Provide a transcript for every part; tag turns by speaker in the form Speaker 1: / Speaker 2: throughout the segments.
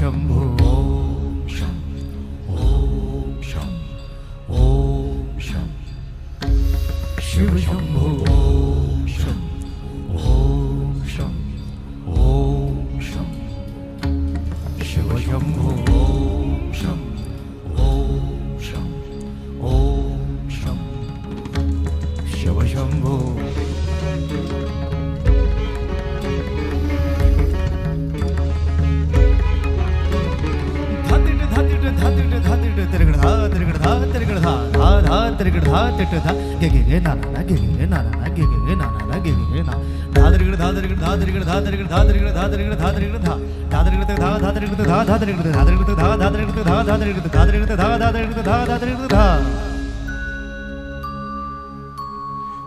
Speaker 1: शंभो ओम शं ओम शं ओम शं शिव शंभो ओम शं ओम शं ओम शं शिव शंभो ओम शं ओम शं ओम शं शिव शंभो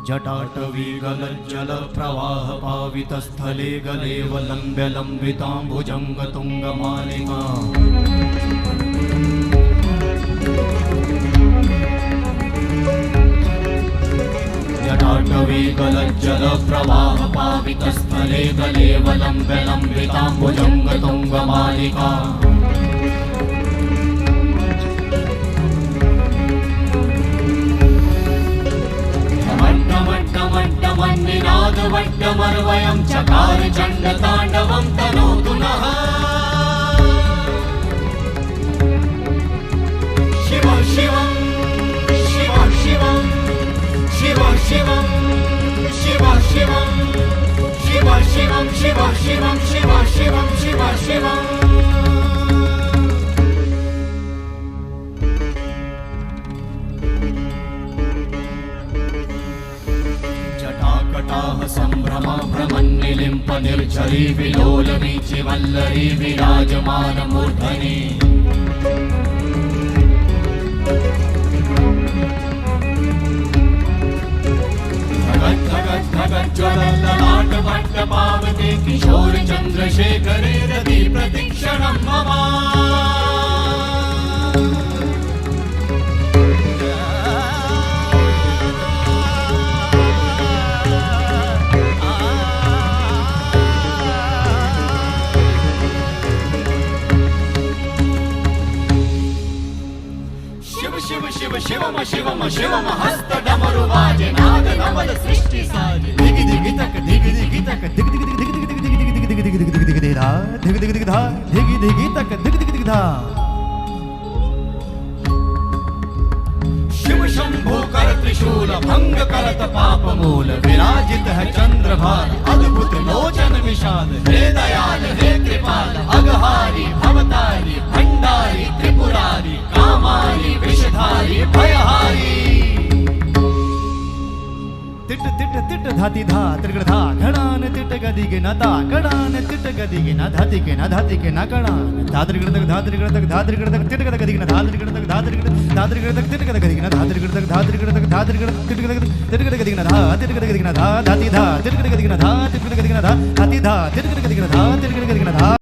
Speaker 1: जटाटवी गलज्जल प्रवाह पावितस्थले गलेवलम्ब्य लम्बिताम्बुजङ्ग तुङ्गमालिका जटाटवी गलज्जल प्रवाह पावितस्थले गलेवलम्ब्य लम्बिताम्बुजङ्ग तुङ्गमालिका वट्टमर्वयं चकार चण्डताण्डवं तनोतु नः शिव शिवं शिव शिवं शिव शिवं शिव शिवं शिव शिवं शिव शिवं शिव शिवं शिव शिवं संभ्रम भ्रमन्निलिम्प निर्झरी विलोलवीचि वल्लरी विराजमान मूर्धनि धगत् धगत् धगत् ज्वलल्ललाट वट्ट पावते किशोर चन्द्रशेखरे रति प्रतिक्षणं मम शिव शिव शिवम शिवम शिवम हस्त डमरु वाजे नाद नवल सृष्टि साजे दिगि दिगि तक दिगि दिगि तक दिगि दिगि दिगि दिगि दिगि दिगि दिगि दिगि दिगि दिगि दिगि धा दिगि दिगि दिगि धा दिगि दिगि तक दिगि दिगि दिगि धा शिव शंभो कर त्रिशूल भंग करत पाप मूल विराजित है चंद्रभार अद्भुत लोचन विशाल हे दयाल हे कृपाल अघहारी भवतारी भंडारी त्रिपुरारी कामारी विषधारी भयहारी तिट तिट तिट धाति धा त्रिगण धा घड़ान तिट गदि के नता घड़ान तिट गदि के न धाति के न धाति के न घड़ान धात्रिगण तक धात्रिगण तक धात्रिगण तक तिट गद गदि के न धात्रिगण तक धात्रिगण तक तिट गद गदि के न धात्रिगण तक धात्रिगण तक धात्रिगण तिट गद गदि के न धा तिट गद गदि के न धा धाति धा तिट गद गदि के न धा तिट गद गदि के न धा धाति धा तिट गद गदि के न धा तिट गद गदि के न धा